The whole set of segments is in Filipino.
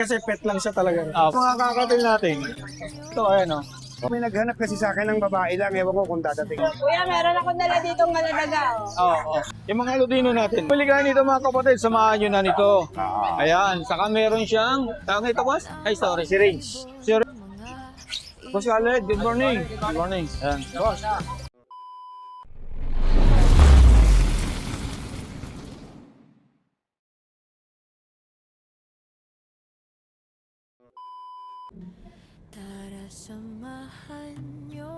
Kasi pet lang siya talaga. Mga kakatil natin. Ito, ayan o. May naghanap kasi sa akin ng babae lang. Ewan ko kung dadating. Kuya, meron ako dala ditong malalaga. Oo. Yung mga Lutino natin. Paligaan nito mga kapatid, samahan nyo na nito. Ayan, saka meron siyang, tawag nito boss? Ay, sorry. Si Range. Si Range. Boss Khaled, good morning. Good morning. Ayan, boss. Tara samahan niyo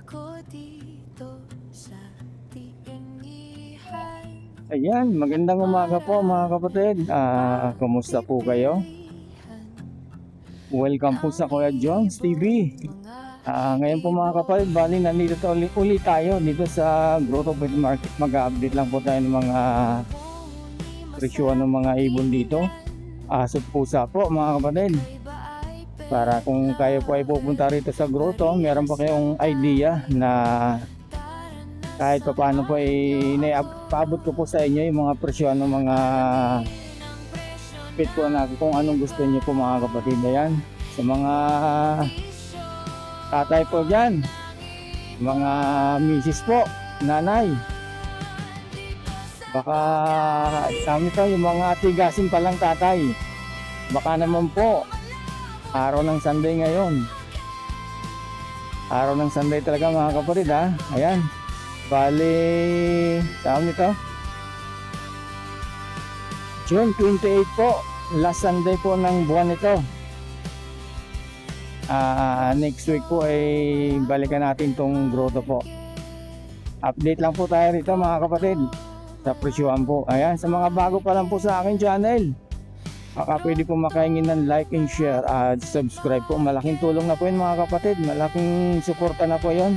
ako dito sa tiangihan. Ayan, magandang umaga po mga kapatid. Kumusta po kayo? Welcome po sa Kuya Jones TV. Ngayon po mga kapatid, bali nandito ulit tayo dito sa Grotto Pet Market. Mag-update lang po tayo ng mga presyo ng mga ibon dito. Aso pusa po mga kapatid. Para kung kayo po ay pupunta rito sa grotto, meron pa kayong idea na kahit pa paano po ay paabot ko po sa inyo yung mga presyo ng mga pet po natin kung anong gusto niyo po mga kapatid. Ayan, sa mga tatay po dyan, mga misis po, nanay, baka kami to yung mga tigasin palang tatay, baka naman po araw ng Sunday ngayon. Araw ng Sunday talaga mga kapatid ha. Ayan. Bali, tawag nito. June 28 po. Last Sunday po ng buwan ito. Next week po ay balikan natin tong grotto po. Update lang po tayo rito mga kapatid. Sa presyuhan po. Ayan. Sa mga bago pa lang po sa akin channel, baka pwede po makaingin ng like and share at subscribe po. Malaking tulong na po yun mga kapatid. Malaking suporta na po yun.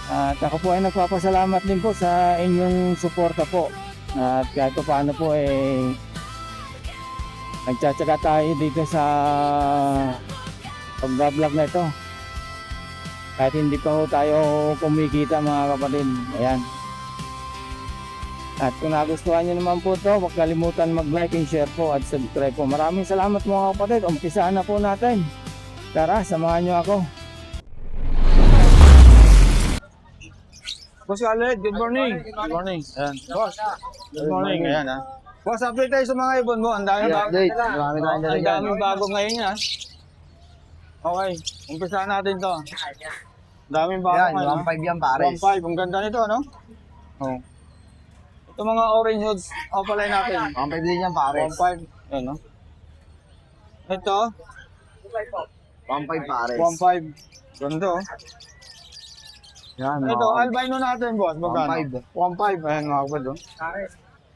At ako po ay nagpapasalamat din po sa inyong suporta po. At kahit pa paano po nagtsatsaga tayo dito sa pag-vlog na ito. Kahit hindi pa po tayo kumikita mga kapatid. Ayan. At kung nagustuhan nyo naman po ito, huwag kalimutan mag-like and share po at subscribe po. Maraming salamat mga kapatid. Umpisahan na po natin. Tara, samahan nyo ako. Boss Khaled, good morning. Good morning. Ayan, boss. Good morning. Ayan ha. Boss, update tayo sa mga ibon mo. Ang daming bago ngayon ha. Okay, umpisahan natin to. Daming bago ngayon. 1.5 yan pares. 1.5, ang ganda nito ano? Oh. Ito mga orange hoods, opaline natin. 1.5 din yan pares. 1.5, ayan no? Ito, 1.5 pares. 1.5. Ganda oh. Yan, Ito, albino natin boss, magkano? 1.5, ayan mga kapatid oh.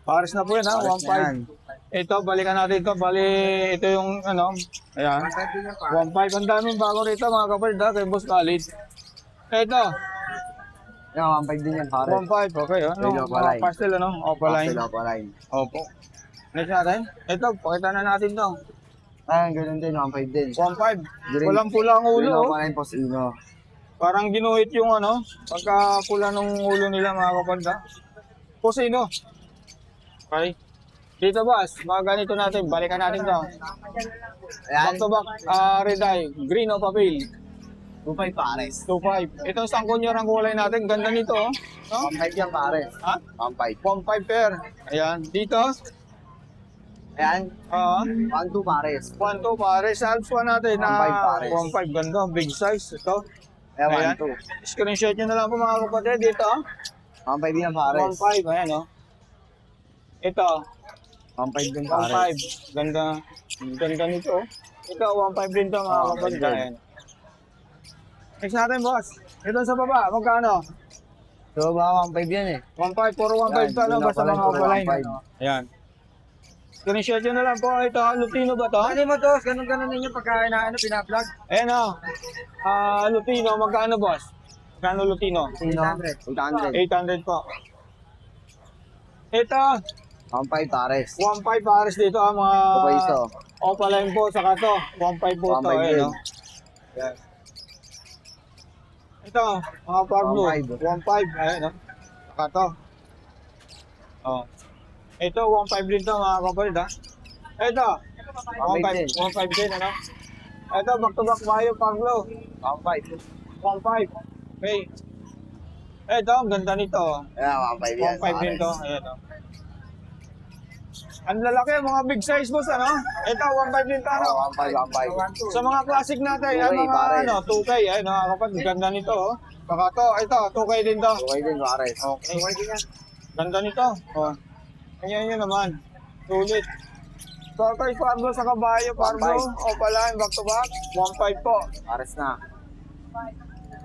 Pares na po yan ha, 1.5. Ito, balikan natin ito, ito yung ano, ayan. 1.5, ang daming bago rito mga kapatid ha, kay Boss Khaled. Ito, Yan, 1.5 din yan pares. 1.5, okay oh. Ano, Ito, mga opaline. pastel ano, opaline. Opaline. Opo. Next natin, ito, pakita na natin to. Ayan, ganun din, 1.5 din. 1.5, walang pula ang ulo oh. Opaline Posino. Parang ginuhit yung ano, pagka pula ng ulo nila mga kapatid ha. Posino. Okay. Dito boss, mga ganito natin, balikan natin to. Back Ayan, to back, red eye, green o papel. 2.5 pares. 2.5. Itong sangkonyor ang kulay natin, ganda nito oh. No? 1.5 yan pares. Ha? 1.5. 1.5 pair. Ayan, dito. Ayan, 1.2 pares. 1.2 pare, sa Alps 1 natin na 1.5 pares. 1.5, ganda, big size. Ito. Ayan, Ayan. 1.2. Screenshot nyo na lang po mga kapatid dito. 1.5 din yan pares. 1.5, ayan oh. Ito, 1.5 din pares. 1.5. Ganda. Ganda nito oh. Ito, 1.5 din to mga kapatid. ganda. Ayan. Next natin boss. Ito sa baba, magkano? So, baka 1.5 yan eh. 1.5, puro 1.5 Ayan, to, no? Basta puro mga opaline. 1.5. Ayan. Screenshot nyo na lang po. Ito, Lutino ba to? Ano mo to? Ganun ninyo pagka pina-vlog? Ayan o. Lutino, magkano boss? Magkano Lutino? 800. 800 po. Ito, 1.5 pares. 1.5 pares dito mga Okay, ito. opaline po, saka to. 1.5 po to. 1.5 Ayan din. o. Ayan. Ito, mga par blue. 1.5. 1.5. Ayan o. Saka to. Oh. Ito, 1.5 din to mga kapatid ha. Ito. 1.5 din. 1.5 din, ano? Ito, back-to-back Bayo Pablo. 1.5. 1.5. Okay. Ito, ang ganda nito. Ayan, 1.5 yan. 1.5 din to. Ayan, oh. Ang lalaki, mga big size boss, ano? Ito, 1.5 din to, ano? 1.5. Sa mga classic natin, 2K, ay mga pare. ano, 2K, ay nakakapag, ganda nito, oh. Saka to, ito, 2K din to. Okay din, pares. Okay. Ganda nito. Oh. Ayan yun naman. Sulit. So, ito yung Pablo sa kabayo, Pablo. 1.5. O pala, back to back. 1.5 po. Pares na.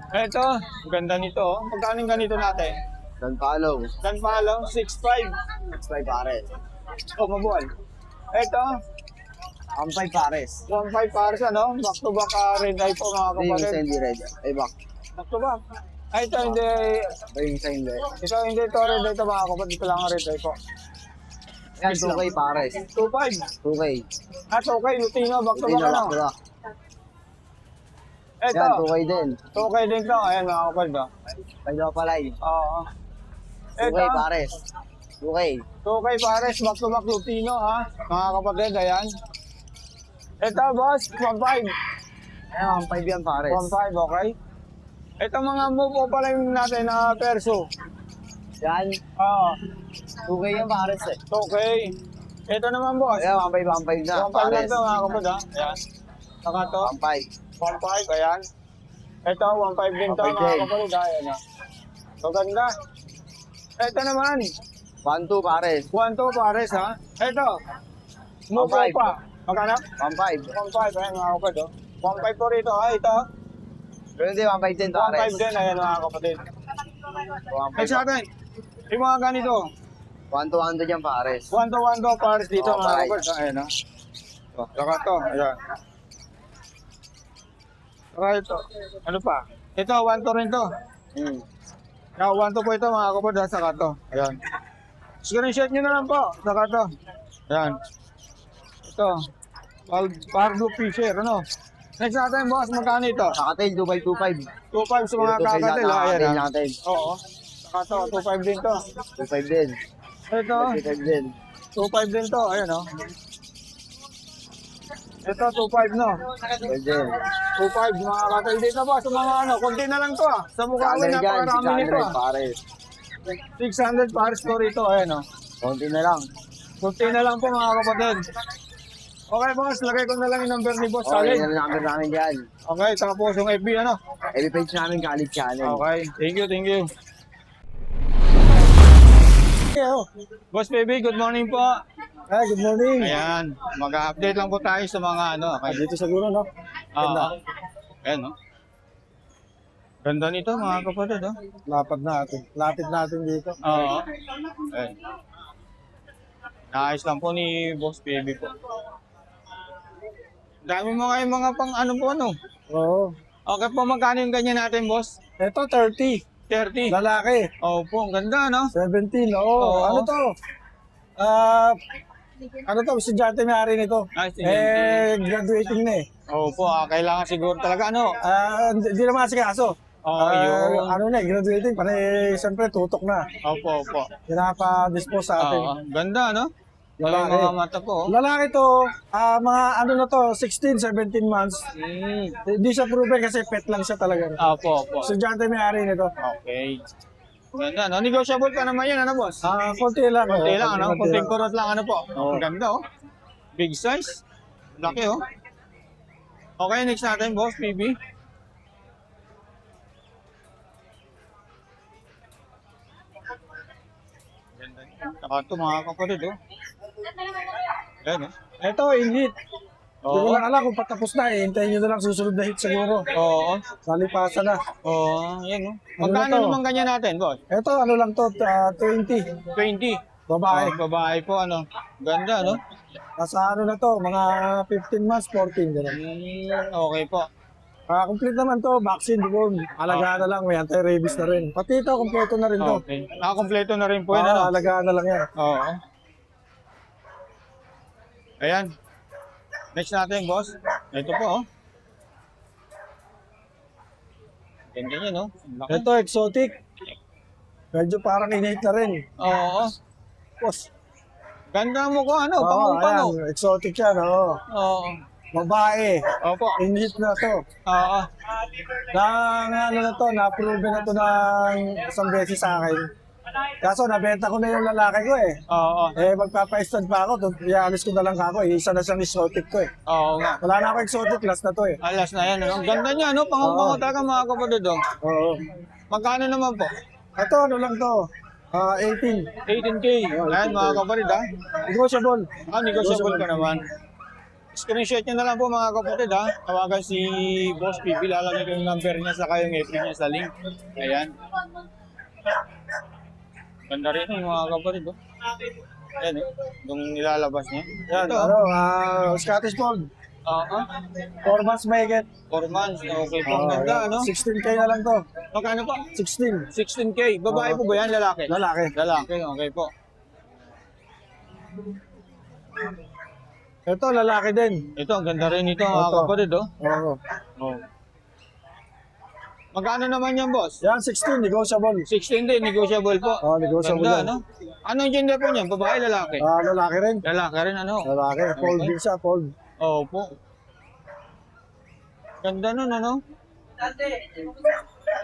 Ito, ganda nito, oh. Magkano yung ganito natin? Don't follow. Dan palo, 6.5. 6.5 pares. O, mabuhay. Ito, 1.5 pares. 1.5 pares, ano? Back to back red eye po, mga Ito yung isa kapatid. hindi red. Ay, back. Back to back. Ay, ito hindi. Ito yung isa hindi. Ito hindi ito red eye ito, mga kapatid. Ito lang ang red eye po. Yan, 2K pares. 2.5. 2K. At okay, Lutino, back to Ito back, na ano? back to back. Ito, Yan, 2K din. okay din to. Ayan, mga kapatid, oh. Pwede pa palay. Oo. 2K Ito, pares. 2K. 2K pares, back to back Lutino, ha? Mga kapatid, ayan. Ito, boss, 1.5. Ayan, 1.5 yan pares. 1.5, okay? Ito mga move po pala yung natin na perso. Yan, Oo. 2K yan pares eh. Okay. Ito naman, boss. Ayan, 1.5 na. 1.5 lang Pares. to, mga kapatid, ha? Ayan. Saka to, 1.5. 1.5, ayan. Ito, 1.5 din to, 1.5 mga din. kapatid, ha? Ayan, ha? So, ganda. Ito naman, 1.2 pares. 1.2 pares, ha? Ito, move 1.5. pa. Magkano? 1.5. 1.5, ayan, mga kapatid, oh. 1.5 po rito, ha? Ito, Pero hindi, 1.5 din pares. 1.5 din, ayan, mga kapatid. 1.5. Next natin, yung mga ganito, 1-200 yan pares. 1 to pares dito, Oh, mga pares. kapatid, ayan, ha? Saka to, ayan. Saka ito, ano pa? Ito, 1 to rin to. Hmm. Now, 1 to po ito, mga kapatid, ha? Saka to, ayan. Screenshot nyo na lang po, saka to. Ayan. Ito, Pablo Fisher, ano? Next natin, boss, magkano ito? Kakatil, 2.5. 2.5 sa mga kakatil, ha? Ayan, ha? natin. Oo. Saka to, 2.5 din to. 2.5 din. Ito, 2.5 din. 2.5 din to, ayan, oh. Ito, 2.5, no? 2.5 din. 2.5, mga kakatil dito, boss, sa mga ano, konti na lang to, ah. Sa mukha ko, 600 dyan, napakarami nito, 600 ah. pares. 600 pares ko rito, ayan, oh. Konti na lang. Konti na lang po, mga kapatid. Okay, boss, lagay ko na lang yung number ni Boss Okay, Salim. yan ang number namin dyan. Okay, tapos yung FB, ano? Every page namin Khalid Channel. Okay, thank you, thank you. Boss Baby, good morning po. Ay, good morning. Ayan, mag-update lang po tayo sa mga ano. Okay. Dito siguro, no? Oo. Ayan, no? Ganda nito, mga kapatid, oh. Lapit natin dito. Oo. Ayan. Naayos lang po ni Boss Baby po. Dami mo kayong mga pang ano po, ano? Oo. Okay po, magkano yung ganyan natin, boss? Ito, 30. 30. Lalaki. Opo, ang ganda, no? 17, oo. Oo. Ano to? Ano to? Estudyante may-ari nito. Ah, estudyante. Graduating na eh. Opo, kailangan siguro talaga, ano? Hindi naman kasi kaso. Oo, yun. Ano na, graduating. Panay, siyempre, tutok na. Opo, opo. Pinapa-dispose sa atin. Oo, ganda, no? Yung Lalaki. mga mata po, oh. Lalaki to, mga ano na to, 16, 17 months. Hindi siya proven kasi pet lang siya talaga. Opo, opo. Estudyante may-ari nito. Okay. Ganda, no? Negotiable pa naman yan, ano, boss? Konti lang. Konti oo. lang, ano? Konti Kunting lang. kurot lang, ano po? Ang ganda, oh. Big size. Laki, oh. Okay, next natin, boss, PB. Ganda niya. Saka ito, mga kapatid, oh. Ayan, oh. Ito, inhit. Hindi ko Oo. lang alam kung patapos na eh. Hintayin nyo na lang susunod na hit siguro. Oo. Salipasan na. Oo, yan, oh. Ano Magkano na to? naman ganyan natin, boss? Ito, ano lang to, 20. 20. Babae. Babae po, ano. Ganda, no? Nasa ano na to, mga 15 months, 14. Ganun. Okay po. Complete naman to, vaccine doon. Alagaan na lang, may anti-rabies na rin. Pati ito, kompleto na rin to. Okay. Nakakompleto na rin po yun, ano? Alagaan na lang yan. Oo. Ayan. Next natin, boss. Ito po, oh. Ganda niya, no? Ang laki. Ito, exotic. Medyo parang innate na rin. Oo. Boss, Ganda mo ko, ano, Oo, pangong-pango. ayan, exotic yan, oo. Oo. Babae, Opo. inhit na to. Oo. Ano na to, na-approve na to ng isang beses sa akin. Kaso nabenta ko na yung lalaki ko eh. Oo. Magpapa-stud pa ako, ialis ko na lang ako eh. Isa na siyang exotic ko eh. Oo nga. Wala na ako exotic, last na to eh. Alas na yan, ano? Ang ganda niya, ano? Pangong-pango Oo. talaga mga kapatid, oh. Oo. Magkano naman po? Ito, ano lang to? 18. 18K. Ayan, mga kapatid, ha? Negotiable. Negotiable ka naman. Screenshot nyo na lang po mga kapatid, ha? Tawagan si Boss PB, lalagay ko yung number niya sa kayong FB niya sa link. Ayan. Ganda rin yung mga kapatid, oh. Ayan, eh. Yung nilalabas niya. Yan, Ito, ano, Scottish Fold. 4 months may get. 4 months. Okay po. Ganda, ano? 16K na lang to. Magkano po? 16. 16K. Babae po ba yan? Lalaki? Lalaki. Lalaki, okay po. Ito, lalaki din. Ito, ang ganda rin ito mga Ito. kapatid, oh. Oo. Oh. Magkano naman yan, boss? Yan, 16, negotiable. 16 din, negotiable po. Oh, negotiable Ganda, yan. ano? Anong gender po niyan? Babae, lalaki? Lalaki rin. Lalaki rin, ano? Lalaki. Fold Okay. din siya, fold. Opo. Ganda nun, ano?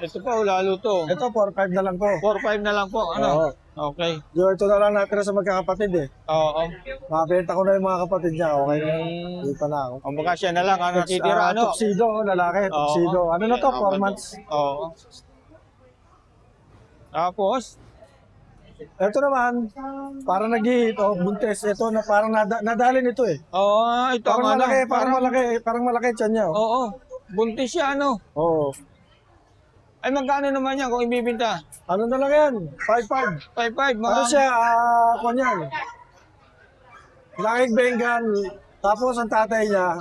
Ito pa, lalo to. Ito, 4-5 na lang to. 4-5 na lang po, ano? Oo. Okay. Yo, ito na lang natira sa magkakapatid eh. Oo. Mabenta ko na yung mga kapatid niya, okay na. Hindi pa na ako. Ang baka siya na lang, ang nakitira, ano? Tuxedo, lalaki, tuxedo. Oo. Ano na to, 4 Ayan, months. Oo. Tapos, Ito naman, parang nag-hit, buntes. Ito na parang nadali nito eh. oo, ito Parang ang ano, malaki, parang malaki tiyan niya. Oh. Oo, buntis siya, ano? Oo. Ay, magkano naman yan kung ibibinta? Ano na lang yan? 5-5. 5-5, mga... Ano siya, kunyan. Langig Bengal. Tapos ang tatay niya,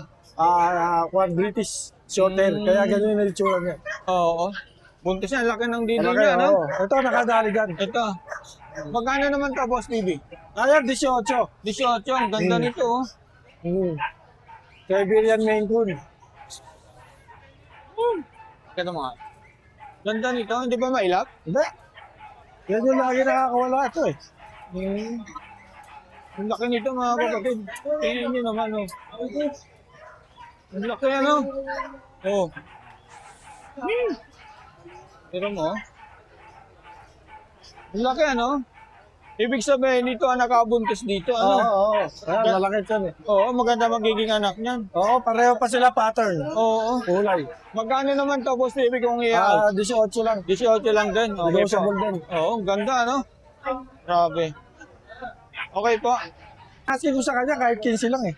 British Shortel. Kaya ganyan yung itsura niya. Oo. Buntis niya, laki ng dito Malaki, niya, no? oo. Ito, nakadali dyan. Ito. Magkano naman ka, Boss TV? Ayan, 18. 18, ang ganda nito, oh. Siberian Maine Coon. Kaya mga. Ganda nito, hindi ba mailap? Hindi. Yan yung lagi nakakawala ito eh. Ang laki nito, mga kapatid. Tingnan nyo naman, oh. Ang laki, ano? Oh. Pero mo, oh. Ang laki, ano? Ibig sabihin, nito ang nakabuntis dito, Oo, ano? oo. Ayan, malaki yan eh. Oo, maganda magiging anak niyan. Oo, pareho pa sila pattern. Oo. Kulay. Magkano naman to, Boss TV, kung i-out? 18 lang. 18 lang din. Okay po. Negotiable din. Oo, ang ganda, no? Grabe. Okay po. Kasi ko sa kanya kahit 15 lang eh.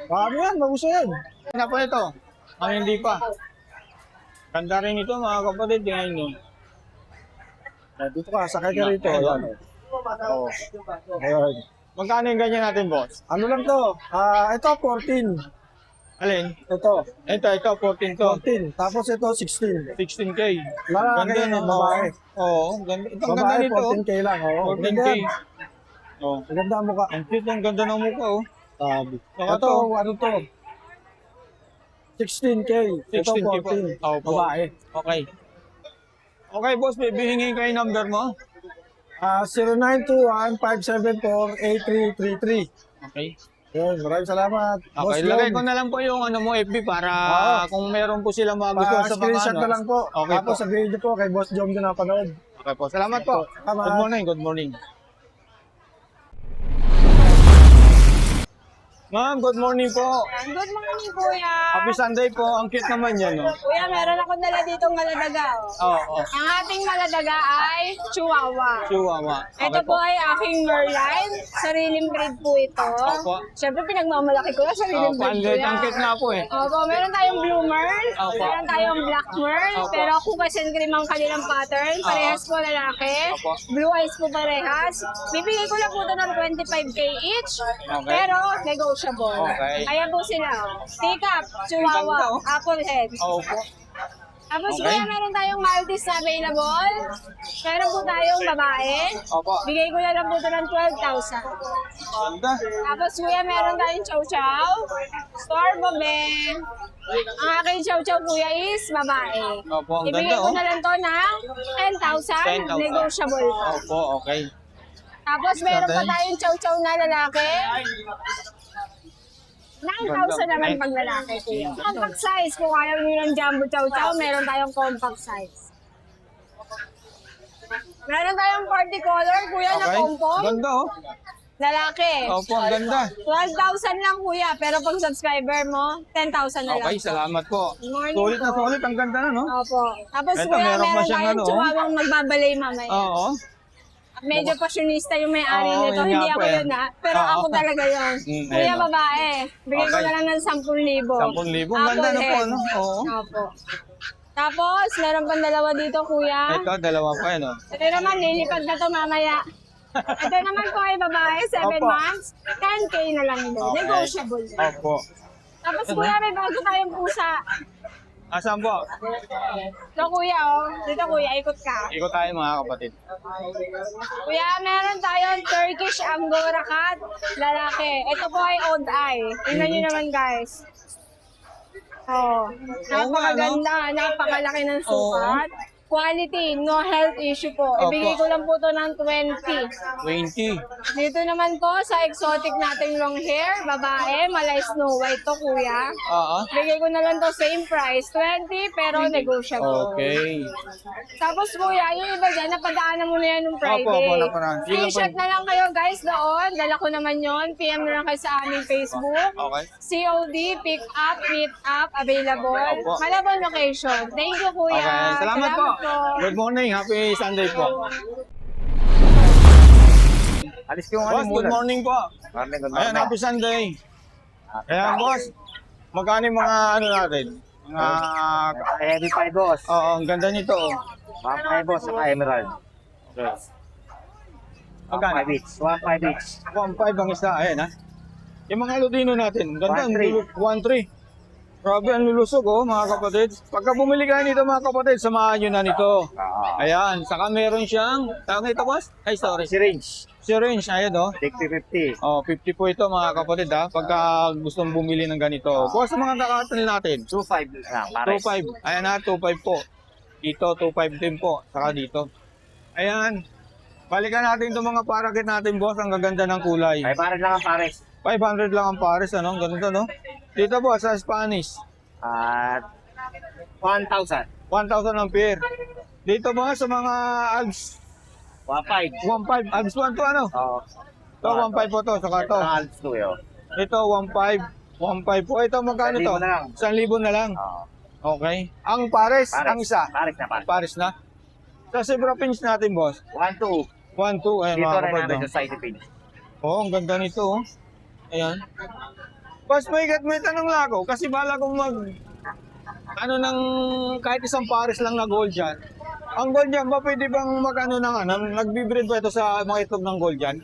Paano yan? Magusto yan. Ano po ito? Ang hindi pa. Ganda rin ito, mga kapatid. Tingnan nyo. Dito ka, sakay ka rito. Ayan. Oo. Ayan. Magkano yung ganyan natin, boss? Ano lang to? Ito 14. Alin? Ito Ito, 14 to. 14. Tapos ito 16. 16K. Lalaki, no? babae. Oo, ganda. Ito, ang ganda Babae nito. 14K lang. Oo. 14K. Oo. Maganda ang mukha. Ang cute, ang ganda ng mukha, oh. Sabi. Saka Ito, to. ano to? 16K. Ito 16K po. 14. Oo po. Babae. Okay. Okay, boss, bibihingin ko yung number mo. 0921-574-8333. Okay. Yun, maraming salamat. Okay, Boss lagay Lom. ko na lang po yung ano mo FB para Oo. kung meron po sila mga gusto sa mga Pa-screenshot ano. na lang po. Okay Tapos po. sabihin niyo po kay Boss Jom na napanood. Okay po. Salamat po. Salamat. Good morning, good morning. Ma'am, good morning po. Good morning, kuya. Happy Sunday po. Ang cute naman yan, no? Kuya, meron akong dala ditong maladaga. Oo, Ang ating maladaga ay Chihuahua. Chihuahua. Ito po ay aking Merline. Sariling breed po ito. Opo. Siyempre, pinagmamalaki ko na sariling breed Panlit, kuya. ang cute nga po eh. Opo, meron tayong blue merl, Opo. meron tayong black merl, Opo. pero kukas and cream ang kanilang pattern. Parehas po lalaki. Opo. Blue eyes po parehas. Bibigay ko lang po ito ng 25K each, Okay. pero negotiable. Okay. Kaya po sila. Teacup, Ganda, Chihuahua, oh. apple head. Opo. Tapos Okay. kuya, meron tayong Maltese na available. Meron po tayong babae. Opo. Bigay ko na lang po ito ng 12,000. Ganda. Tapos kuya, meron tayong chow chow. Storbo Ben. Ang aking chow chow kuya is babae. Opo, ang Ibigay ganda, ko oh. na lang to ng 10,000. 10,000. Negotiable pa. Opo, okay. Tapos meron pa Natin. tayong chow-chow na lalaki. 9,000 naman pag lalaki. Kuya. Compact size. Kung ayaw nyo ng jumbo chow-chow, meron tayong compact size. Meron tayong party color, kuya, na Okay. pompom. Ganda oh. Lalaki. Opo, ang ganda. 12,000 lang, kuya. Pero pag subscriber mo, 10,000 na lang. Okay, salamat po. Good morning Sulit na po. sulit. Ang ganda na, no? Opo. Tapos Eto, kuya, meron pa meron siyang tayong ano, oh. chihuahuang magbabalay mamaya. Oo. Medyo passionista yung may-ari Oo, nito. yun Hindi nga ako po eh. yun ha. Pero Oo. ako talaga yun. Mm, Kuya, ayun, oh. babae. Bigyan ko Okay. na lang ng 10,000. 10,000. Ang ganda na po, Apple no? head. Oo. Opo. Tapos, meron pang dalawa dito, kuya. Ito, dalawa pa yun, oh. Ito naman, lilipad na to mamaya. Ito naman po ay babae, 7 Opo. months. 10K na lang din. Okay. Negotiable. Opo. Tapos kuya, may bago tayong pusa. Asan po? Ito kuya, oh. Dito kuya, ikot ka. Ikot tayo mga kapatid. Kuya, meron tayong Turkish Angora Cat, lalaki. Ito po ay old eye. Tingnan nyo naman guys. Oh, napakaganda, napakalaki ng sukat. Quality, no health issue po. Ibigay ko lang po to ng 20. 20. Dito naman po sa exotic nating long hair, babae, malay Snow White to kuya. Oo. Bigay ko na lang to same price, 20 pero negotiable. Okay. Tapos kuya, yung iba dyan, napadaanan mo na yan nung Friday. Opo, napadaan. Yun lang po. Screenshot na lang kayo guys doon. Dala ko naman yon. PM na lang kayo sa aming Facebook. Okay. COD, pick up, meet up, available. Opo. Malabon location. Thank you kuya. Okay. Salamat po. Good morning. Happy Sunday po. Alis ko Boss, good morning po. Good Ayan, happy Sunday. Ayan, boss. Magkano yung mga ano natin? Mga... Heavy pie boss. Oo, ang ganda nito. Oh. Mga pie boss saka emerald. Magkano? 1.5 each. 1.5 each. 1.5 ang isa. Ayan, ha? Yung mga Lutino natin. Ang ganda. 1.3. 1.3. Grabe, ang lulusog, oh, mga kapatid. Pagka bumili kayo nito, mga kapatid, samahan nyo na nito. Ayan, saka meron siyang, tawag ito, boss? Ay, sorry. Syringe. Syringe, ayan, oh. 60-50. Oh, 50 po ito, mga kapatid, ha? Pagka gustong bumili ng ganito. Boss, sa mga nakatal natin. 2.5 lang. Pares. 2.5. Ayan na, 2.5 po. Dito, 2.5 din po. Saka dito. Ayan. Balikan natin itong mga parakit natin, boss. Ang gaganda ng kulay. Ay, pares lang ang pares. 500 lang ang pares, ano? Ang ganito, no? Dito, boss, sa Spanish. At 1,000. 1,000 ang pair. Dito, boss, sa mga Alps. 1.5. 1.5. Alps 1 to, ano? Oo. Ito, 1.5 po to. Saka to. Alps to yun. Ito, 1.5. 1.5 po. Ito, magkano to? 1,000 na lang. 1,000 na lang. Oo. Okay. Ang pares, Pares. ang isa. Pares na pares. Pares na. Sa zebra pins natin, boss. 1-2. 1-2. Ayan, Dito mga rin kapatid. namin no? sa side page. Oo, ang ganda nito. Oh. Ayan. Boss, may tanong lang ako. Kasi bala kong ano nang kahit isang pares lang na gold dyan. Ang gold dyan ba pwede bang mag-ano ng ano? Nagbe-breed ba ito sa mga itlog ng gold dyan?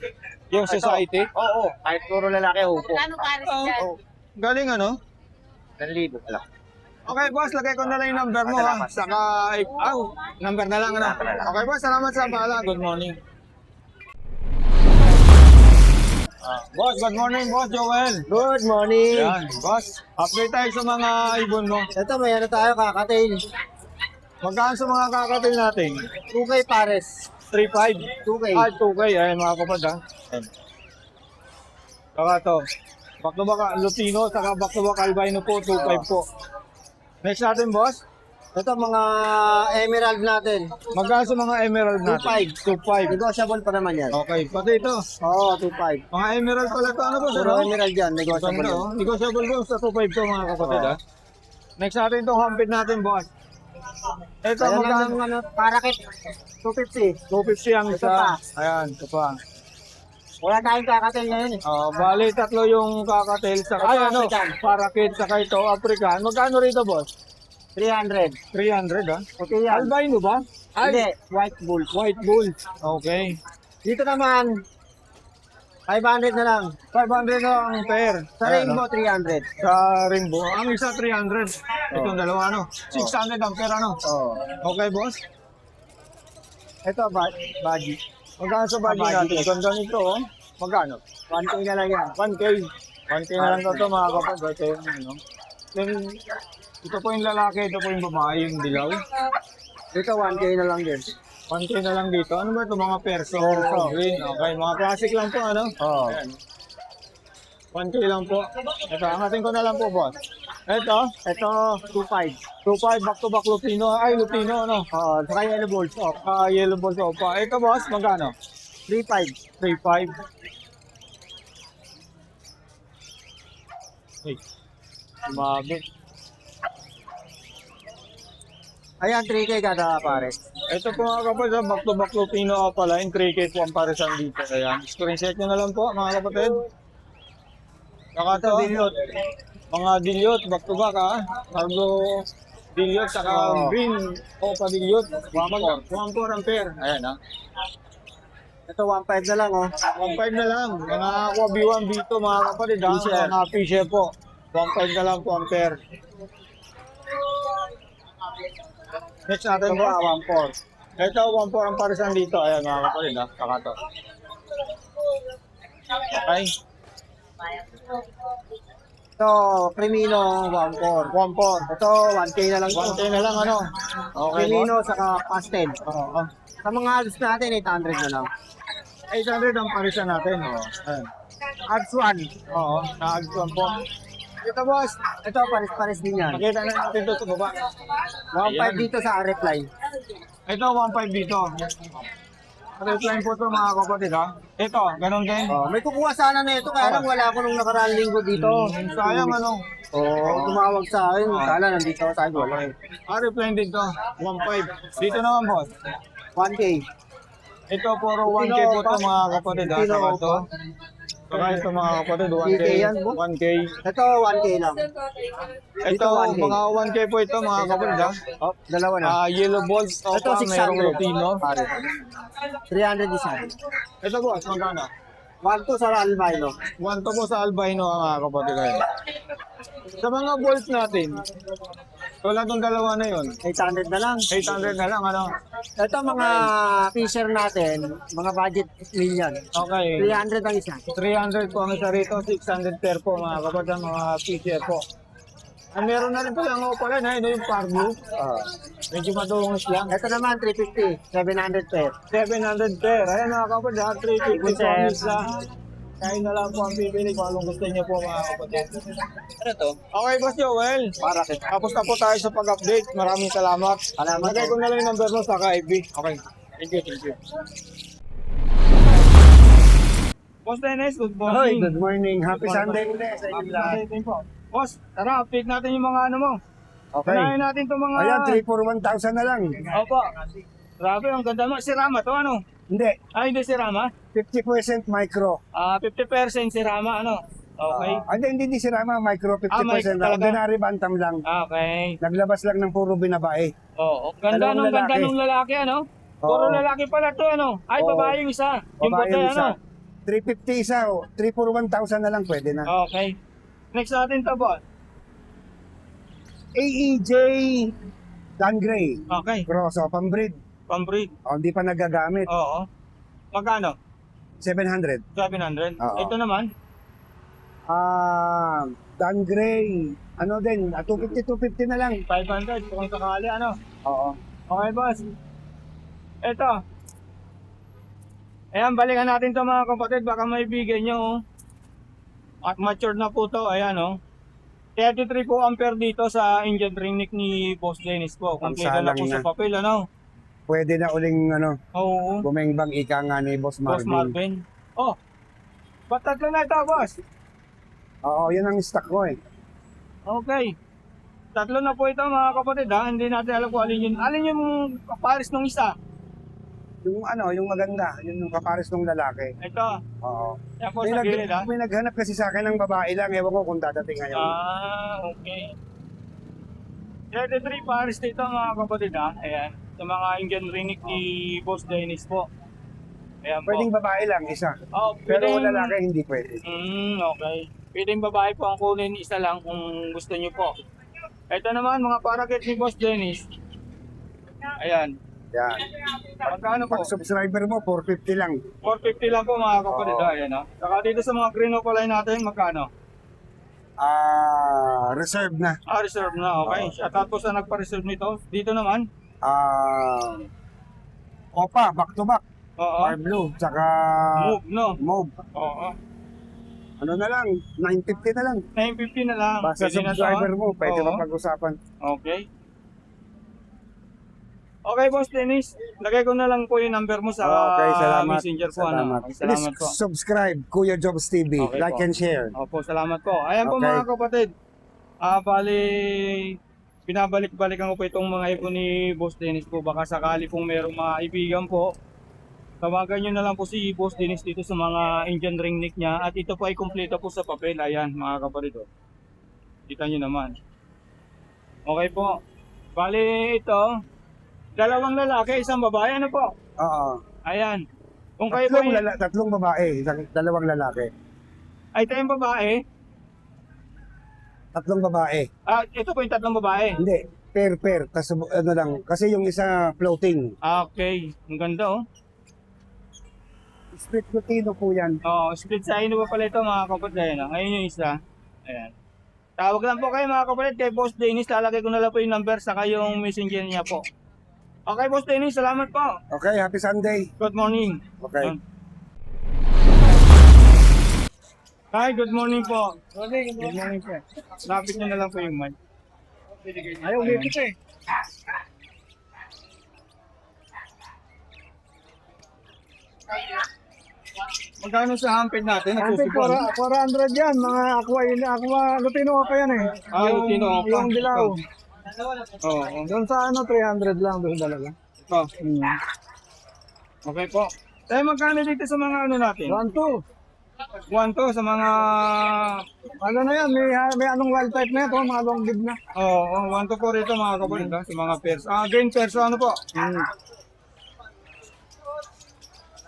Yung society? Oo. Kahit puro lalaki, upo. Ano pares Oo. dyan? Galing ano? 1,000 lang. Okay, boss, lagay ko na lang yung number mo ha. Salamat. Saka, number na lang ano. Number na lang. Okay, boss, salamat sa bahala. Good morning. Boss, good morning, boss Joel. Good morning. Yan, boss. Update tayo sa mga ibon mo. Ito, may ano tayo, kakatail. Magkano sa mga kakatil natin? 2K pares. 3.5. 2K. Ah, 2K. Ayan, mga kapad ha. Ayan. Saka to. Back to back Lutino, saka back to back Albino po, 2.5 po. Next natin, boss. Ito, mga emerald natin. Magkano sa mga emerald natin? 2.5. Negotiable pa naman yan. Okay, pati ito. Oo, 2.5. Mga emerald pala ito. Ano, boss? Puro Ano? emerald yan, negotiable. Ganda, oh. Negotiable boss sa 2.5 to, mga kapatid ha. Next natin itong hampid natin, boss. Ito, Ayan magkano? lang ano, parakit. 250. 250 ang isa. Ito pa. Ayan, ito pa. Wala tayong kakatail ngayon eh. Bali, tatlo yung kakatil. Saka, ay, ano, African. parakit, saka ito, African. Magkano rito, boss? 300. 300, ha? Okay yan. Albino ba? Hindi, white bull. White bull. Okay. Dito naman, 500 na lang. 500 na ang pair. Sa Ayan, rainbow, 300. Sa rainbow. Ang isa 300. Itong dalawa, ano? 600 ang pair, ano? Oo. Okay, boss? Ito, budgie. Magkano sa bagay Bagay. natin? Ganda nito, oh. Magkano? 1K na lang yan. 1K. 1K na lang ito, mga kapag. Ito yung, ano. Ito po yung lalaki, ito po yung babae, yung dilaw. Ito, 1K na lang din. 1K na lang dito. Ano ba ito? Mga perso. Perso. Green. Okay, mga classic lang po, ano? Oo. Ayan. 1K lang po. Ito, angatin ko na lang po, boss. Ito, Ito, 2.5. 2.5 back to back Lupino. Ay, Lupino, ano? Oo, saka yellow balls. Oh, Yellow balls opa. Ito, boss, magkano? 3.5. 3.5. Hey. Mabit. Ayan, 3K kada pares. Ito po mga kapatid, back to back Lupino pala, yung 3K po ang parisan dito. Ayan, screenshot nyo na lang po mga kapatid. Saka ito, mga dilyot, back to back ha. Cargo dilyot, saka green opa dilyot. 1.4 ampere. Ayan ha. Ito, 1.5 na lang, oh. 1.5 na lang. Mga aqua B1, B2 mga kapatid ha. Fisher. Mga Fisher po. 1.5 na lang po ampere. Next natin Ito po. ba, 1.4. Ito, 1.4 ang parisan dito. Ayan mga kapatid ha. Saka ito. Okay. Ito, Crimino, 1.4. 1.4. Ito, 1K na lang. 1K na lang ano. Okay. Crimino, saka pastel. Oo. Sa mga halos natin, 800 na lang. 800 ang parisan natin. Ayan. Arts 1. Oo. Naagpuan po. Ito boss. Ito, pares-pares din yan. Makita na natin ito sa baba. 1.5 dito sa reply. Ito 1.5 dito. Repline po ito mga kapatid ha. Ito, ganun din. Oh, may kukuha sana na ito, kaya lang wala ako nung nakaraang linggo dito. Sayang ano. Tumawag sa akin, kala nandito ako sa akin, wala. Repline dito. 1.5. Dito naman boss. 1K. Ito puro 1K po ito mga kapatid ha. Saka ito. Saka ito mga kapatid 1K. 1K yan, bo? 1K. Ito, 1K lang. Ito 1K. mga 1K po ito mga kapatid ha. Oh, dalawa na. Yellow balls. Ito, Opa, 600. merong Lutino. 300 isa. Ito boss, magkano? 1 to sa albino. 1 to po sa albino mga kapatid ayun. Sa mga balls natin, wala tong dalawa na yun. 800 na lang. 800 na lang ano. Ito mga fisher natin, mga budget million. Okay. 300 ang isa. 300 po ang isa rito, 600 per po mga kapatid, mga PCF po. Meron na rin po yung pala na yun, yung Parblue. Medyo madungos lang. Ito naman, 350. 700 per. 700 per. Ayan mga kapatid, 350 po ang isa. Kain na lang po ang pipili kung anong gusto niyo po mga kapatid. Ano to? Okay, Boss Joel. Para kita. Tapos na po tayo sa pag-update. Maraming salamat. Salamat. Lagay ko na lang yung number mo sa FB. Okay. Thank you, thank you. Boss Dennis, good Hoy, morning. good morning. Happy Sunday ulit sa inyo Happy lahat. Sunday din po. Boss, tara, update natin yung mga ano mo. Okay. Unahin natin itong mga... Ayan, 3 for 1,000 na lang. Opo. Grabe, ang ganda mo. Si Rama to ano? Hindi, Ay, hindi si Rama. 50% micro. 50% si Rama, ano? Okay. Hindi sirama, micro 50% micro lang. talaga. Ordinary bantam lang. Okay. Naglabas lang ng puro binabae. Oo. Ganda Dalawang ng ganda lalaki. ng lalaki, ano? Puro Oo. lalaki pala to, ano? Ay, Oo. babae yung isa. Yung Babae puti, yung isa. ano? 350 isa, 3 for 1,000 na lang pwede na. Okay. Next natin to, boss. AEJ Dan Gray. Okay. Grosso, pambreed. Pambreed. Hindi pa nagagamit. Oo. Magkano? 700. 700. Oo. Ito naman. Dan Gray. Ano din, 250 na lang. 500 kung sakali, ano? Oo. Okay, boss. Ito. Ayan, balikan natin to mga kapatid. Baka maibigay nyo. Oh. At matured na po to. Ayan, oh. 33 po ampere dito sa engine ring neck ni Boss Dennis po. Kung Ang kaya na salang po sa na. papel, ano? Pwede na uling Oo. bumengbang ika nga ni Boss Boss Marvin. Marvin. Oh. Ba't tatlo na ito, boss? Oo, yun ang stock ko eh. Okay. Tatlo na po ito mga kapatid ha. Hindi natin alam kung alin yun. Alin yung kapares ng isa? Yung maganda, yun yung kapares ng lalaki. Ito. Oo. Yan po sa gilid ha. May naghanap kasi sa akin ng babae lang, ewan ko kung dadating ngayon. Okay. 33 pares dito mga kapatid ha. Ayan. Sa mga engine ring neck ni Boss Dennis po. Ayan po. Pwedeng babae lang, isa. Oh, Pero pwedeng- lalaki hindi pwede. Okay. Pwedeng babae po ang kunin, isa lang kung gusto niyo po. Ito naman mga parakit ni Boss Dennis. Ayan. Yan. Magkano po? Pag subscriber mo, 450 lang. 450 lang po mga kapatid. Oo. Ayan ha. Saka dito sa mga green opalay natin, magkano? Reserve na. Reserve na. Okay. Shoutout po sa nagpa-reserve nito. Dito naman, Opa, back to back. Oo. Fire blue, tsaka Move, no? mauve. Oo. Ano na lang, 950 na lang. 950 na lang. Basta Pwede na to, subscriber ah. mo, pwede Oo. mapag-usapan. Okay. Okay, Boss Dennis. Lagay ko na lang po yung number mo sa Okay, salamat. Messenger po. Ano? Salamat. Salamat po. Please subscribe, Kuya Jobs TV. Okay Like po. and share. Opo, salamat po. Ayan po Okay. mga kapatid. Bali, binabalik-balikan ko po itong mga ipon ni Boss Dennis po. Baka sakali pong merong mga ibigan po. Tawagan nyo na lang po si Boss Dennis dito sa mga engine ring nick niya. At ito po ay kumpleto po sa papel. Ayan mga kapatid. Oh. Kita nyo naman. Okay po. Bali ito, dalawang lalaki, isang babae. Ano po? Oo. Ayan. Kung kayo po Tatlong babae, dalawang lalaki. ay tayong babae, Tatlong babae. ito po yung tatlong babae. Hindi, pair. Tas, ano lang, kasi yung isa floating. Okay, ang ganda oh. Split Lutino po yan. Oh, split sa ino pa pala ito mga kapatid. Ayan, ngayon yung isa. Ayan. Tawag lang po kayo mga kapatid kay Boss Dennis. Lalagay ko na lang po yung number saka yung messenger niya po. Okay, Boss Dennis, salamat po. Okay, happy Sunday. Good morning. Okay. Hi, good morning po. Good morning po. Lapit nyo na lang po yung mic. Ayaw, ulit eh. Magkano sa hampid natin? Hampir Nagsusupan? 400 yan, mga aqua Lutino pa yan eh. Lutino pa. Yung dilaw. Oo. Doon sa 300 lang doon talaga. Ito. Okay po. Tayo magkano dito sa mga ano natin? 1-2. 1 to sa mga... Ano na yan, may anong wild type na ito, mga long bib na. Oo, 1 to 4 ito mga kapatid ha, sa mga pairs. Green pairs, ano po?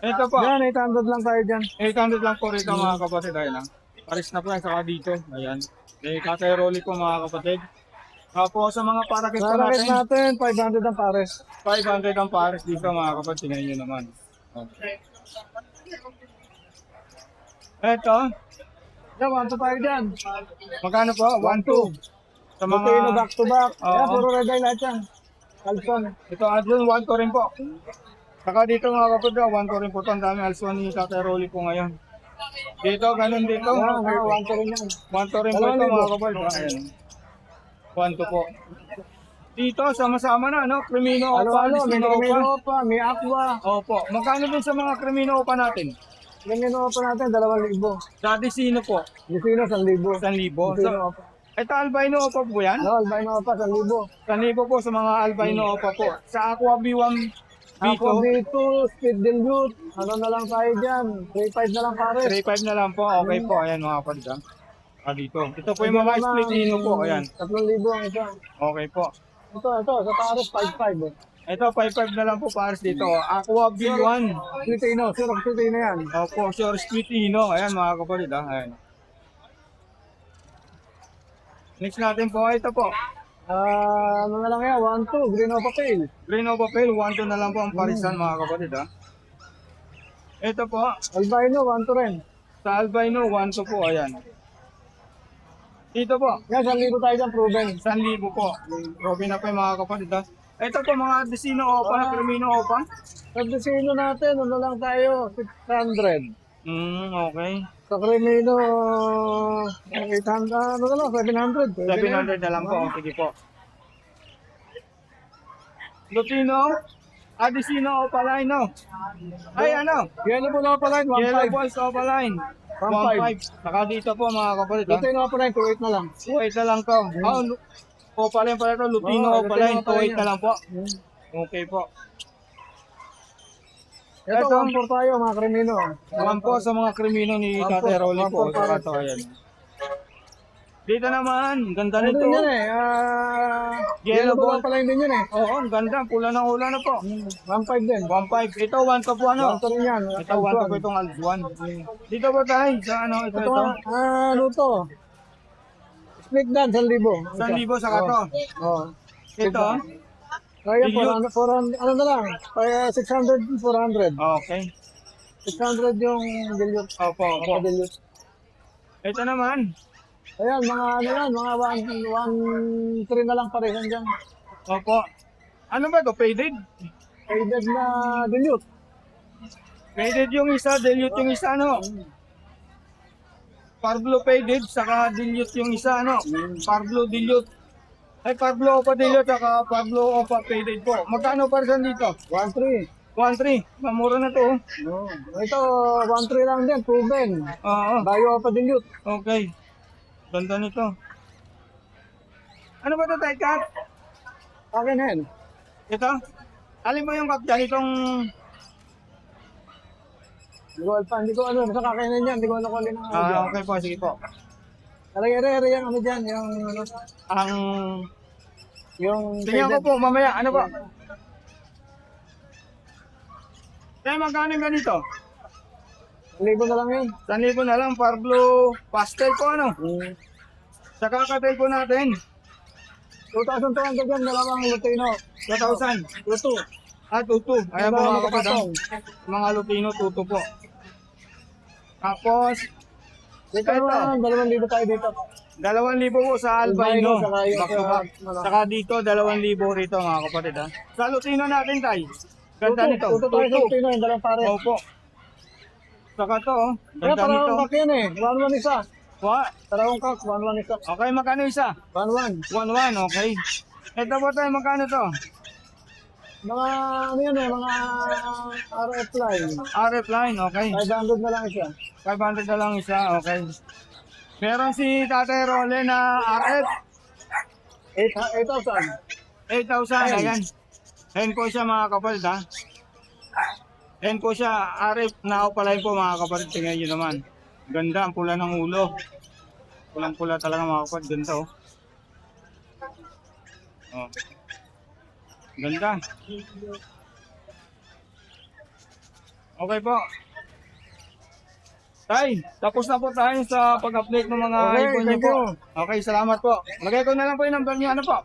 Ito po. Yan, 800 lang tayo dyan. 800 lang po rito mga kapatid. Ayun lang. Paris na po yan, saka dito. Ayan. May Tatay Rolly po mga kapatid. Tapos sa mga parakit po Sa rakit natin, natin, 500 ang pares. 500 ang Paris dito mga kapatid. Tingnan nyo naman. Okay. Ito, Yan, 1-2 tayo dyan. magkano po? 1-2. Sa mga... Lutino back to back. Oo. Yan, puro red eye lahat yan. Alson. Ito, Alson, 1 to rin po. Saka dito mga kapatid, 1 to rin po. Ang dami Alson ni Tatay Rolly po ngayon. Dito, ganun dito. Yan, 1-2 rin yan. 1 to rin po ito mga kapatid. Ayan. 1 to po. Dito, sama-sama na, no? Crimino Opa, May Licino Opa. Crimino pa, may aqua. Opo. Magkano din sa mga Crimino Opa natin? Crimino pa natin, 2,000. Sa Licino po, Lucino, 1,000. 1,000. So, Lucino pa. ito albino Opa po yan? No, albino pa, 1,000. 1,000 po sa mga albino Opa po. Sa Aqua B1 Ako B2, dito, speed dilute. Ano na lang tayo dyan? 3.5 na lang pares. 3.5 na lang po. Okay po. Ayan mga kapatid. Dito. Ito po yung mga splitino po. Ayan. 3,000 ang isa. Okay po. Ito, sa pares, 5.5. Ito, 5.5 na lang po pares dito. Aqua B1. Splitino, sirok splitino yan. Opo, sure splitino. Ayan mga kapatid. Ayan. Next natin po. Ito po. Ano na lang yan, 1.2, green opa pale. Green Opa Pale. 1 na lang po ang parisan mga kapatid. Ito po. Albino, 1.2 rin. Sa albino, 1 po. Ayan. Dito po. Yan, 1,000 tayo dyan, proven. 1,000 po. Robin na po yung mga kapatid. Ito po mga Decino Opa na Crimino Opa. Sa desino natin, ano lang tayo, 600. Okay. Sa Crimino, 800, ano na lang, 700. 700 na lang po. Sige po. Lutino. Decino Opa line, no? Ay, ano? Yellow po na pala, Yellow 1.5. Balls Opa line. 1.5. Saka dito po mga kapatid. Lutino pa rin, 2.8 na lang. 2.8 na lang to. Opa line pala ito. Lutino Opa line. 2.8 na lang po. Okay po. Ito, Ito. 1.4 tayo, mga Crimino. 1 po sa mga krimino ni Tatay Rolly po. Saka to, ayan. Dito naman, ganda Ano nito. din yan eh, Yellow yellow ball. ball pala din yun eh. Oo, ang ganda. Pula na ula na po. 1.5 din. 1.5. Ito, 1 to po ano? 1.2 rin yan. Ito, 1 to po itong Aljuan. Dito po tayo. Sa ano, ito. Ito, ano to? Split dan, 1,000. 1,000 saka to. Oo. Ito. Kaya Dilute. 400, ano na lang, kaya 600, 400. Okay. 600 yung dilute. Opo, opo. Dilute. Ito naman. Ayan, mga ano yan, mga 1.3 na lang parehan dyan. Opo. Ano ba ito? Faded? Faded na dilute. Faded yung isa, dilute yung isa, no? Parblo faded, saka dilute yung isa, no? Parblo dilute. Ay, Parblo Opa dilute, saka Parblo Opa faded po. Magkano parsan dito? 1-3. 1.3. Mamura na to, oh. No. Ito, 1-3 lang din, proven. Oo, Bayo pa dilute. okay. Ganda nito. Ano ba ito, Tay Kat? Akin hen. Ito? Alin mo yung kat dyan? Itong... Hindi ko ano, sa kakainin yan, hindi ko ano kung alin ang ano dyan. okay po, sige po. Talagay yung ano dyan, yung ano, Ang... yung Tingnan ko po, mamaya. Ano ba? Kaya magkano yung ganito? libo na lang yun. 1,000 na lang, Parblo pastel po, ano? Sa kakatay po natin. 2,200 yan, dalawang Lutino. 2,000. Luto. Tutu. Ayan po mga kapatid. kapatong. Mga Lutino, tutu po. Tapos, Dito naman, 2,000 tayo dito. 2,000 po sa albino. Saka yung Back to back. Saka dito, 2,000 rito mga kapatid. Ha? Sa Lutino natin, Tay. Ganda nito. Luto tayo sa Tutu. Lutino, yung dalawang pare. Opo. Saka to, oh. Kaya Ganda nito. parang kak yan eh. 1-1 isa. Dalawang kak, 1-1 isa. Okay, magkano isa? 1-1. 1,1, okay. Ito po tayo, magkano to? Mga ano yan eh, mga RF line. RF line, okay. 500 na lang siya. 500 na lang isa, okay. Meron si Tatay Role na RF, 8,000. 8,000, ayan. Hen po siya mga kapatid, ha. Hen po siya, RF na opalay po mga kapatid. Tingnan nyo naman. Ganda, ang pula ng ulo. Pulang-pula talaga mga kapatid, ganda oh. Oh. Ganda. Okay po. Tay, tapos na po tayo sa pag-update ng mga Okay, ibon niyo thank po. you. Okay, salamat po. Lagay ko na lang po yung number niyo. Ano po?